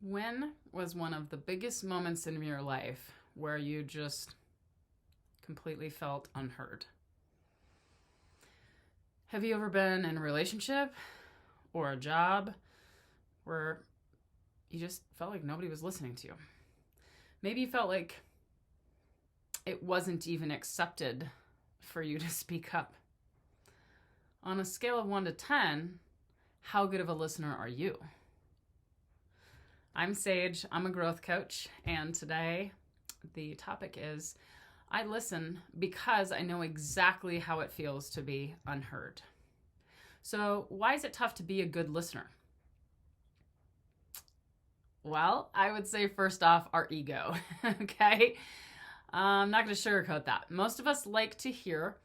When was one of the biggest moments in your life where you just completely felt unheard? Have you ever been in a relationship or a job where you just felt like nobody was listening to you? Maybe you felt like it wasn't even accepted for you to speak up. On a scale of 1 to 10, how good of a listener are you? I'm Sage, I'm a growth coach, and today the topic is I listen because I know exactly how it feels to be unheard. So, why is it tough to be a good listener? Well, I would say first off, our ego, okay? I'm not going to sugarcoat that. Most of us like to hear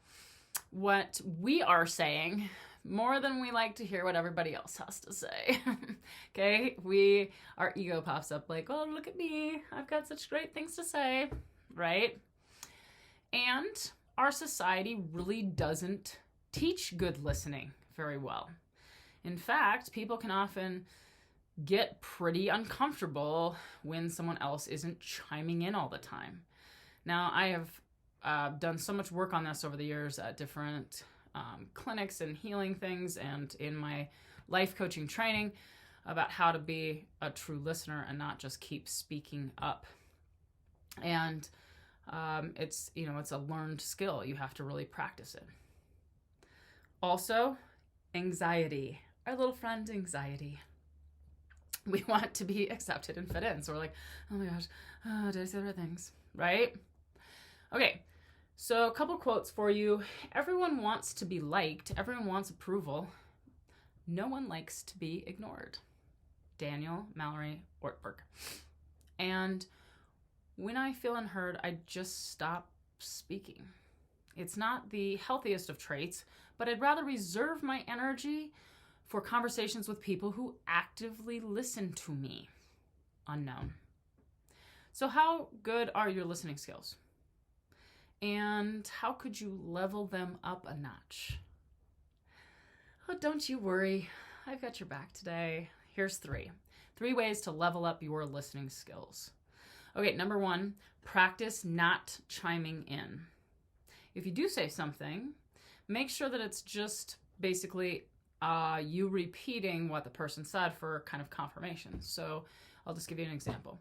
what we are saying more than we like to hear what everybody else has to say. Okay? Our ego pops up like, oh, look at me. I've got such great things to say, right? And our society really doesn't teach good listening very well. In fact, people can often get pretty uncomfortable when someone else isn't chiming in all the time. Now, I have done so much work on this over the years at different clinics and healing things and in my life coaching training about how to be a true listener and not just keep speaking up. And it's a learned skill. You have to really practice it. Also, anxiety. Our little friend anxiety. We want to be accepted and fit in. So we're like, oh my gosh, did I say the right things? Right? Okay, so a couple quotes for you. Everyone wants to be liked. Everyone wants approval. No one likes to be ignored. Daniel Mallory Ortberg. And when I feel unheard, I just stop speaking. It's not the healthiest of traits, but I'd rather reserve my energy for conversations with people who actively listen to me. Unknown. So how good are your listening skills? And how could you level them up a notch? Oh, don't you worry. I've got your back today. Here's 3. 3 ways to level up your listening skills. Okay, number 1, practice not chiming in. If you do say something, make sure that it's just basically you repeating what the person said for kind of confirmation. So I'll just give you an example.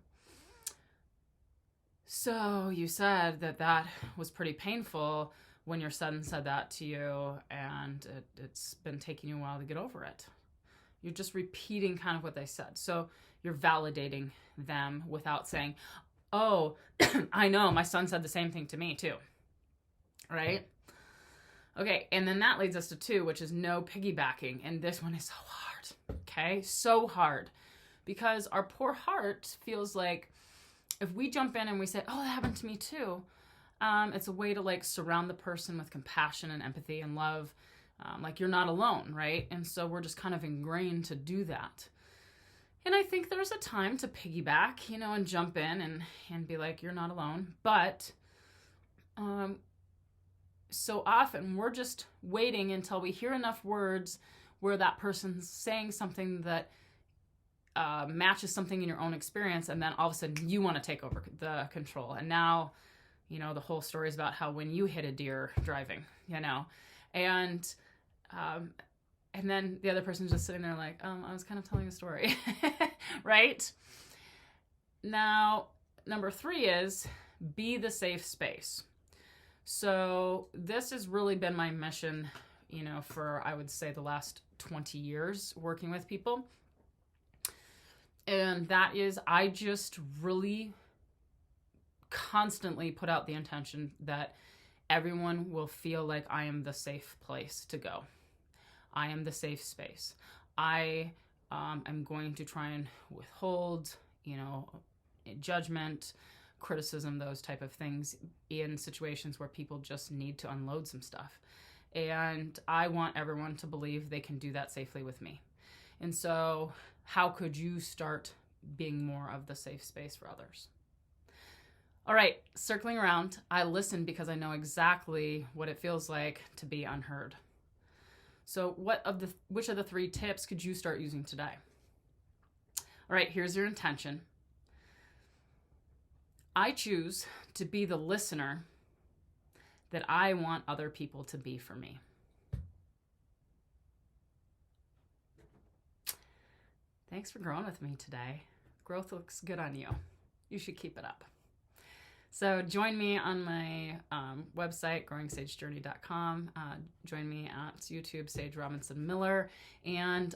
So you said that was pretty painful when your son said that to you, and it's been taking you a while to get over it. You're just repeating kind of what they said. So you're validating them without saying, oh, I know, my son said the same thing to me too. Right? Okay, and then that leads us to 2, which is no piggybacking. And this one is so hard, okay? So hard. Because our poor heart feels like if we jump in and we say, oh, that happened to me too, it's a way to like surround the person with compassion and empathy and love. Like you're not alone, right? And so we're just kind of ingrained to do that. And I think there's a time to piggyback, and jump in and be like, you're not alone. But so often we're just waiting until we hear enough words where that person's saying something that matches something in your own experience, and then all of a sudden you want to take over the control. And now, the whole story is about how when you hit a deer driving, and then the other person's just sitting there like, I was kind of telling a story, right? Now, number 3 is be the safe space. So this has really been my mission, for, I would say, the last 20 years working with people. And that is, I just really constantly put out the intention that everyone will feel like I am the safe place to go. I am the safe space. I am going to try and withhold, judgment, criticism, those type of things in situations where people just need to unload some stuff. And I want everyone to believe they can do that safely with me. And so how could you start being more of the safe space for others? All right, circling around, I listen because I know exactly what it feels like to be unheard. So which of the 3 tips could you start using today? All right, here's your intention. I choose to be the listener that I want other people to be for me. Thanks for growing with me today. Growth looks good on you. You should keep it up. So join me on my website, growingsagejourney.com. Join me at YouTube, Sage Robinson Miller, and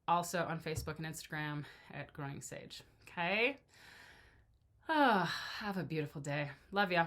also on Facebook and Instagram at Growing Sage. Okay? Have a beautiful day. Love ya.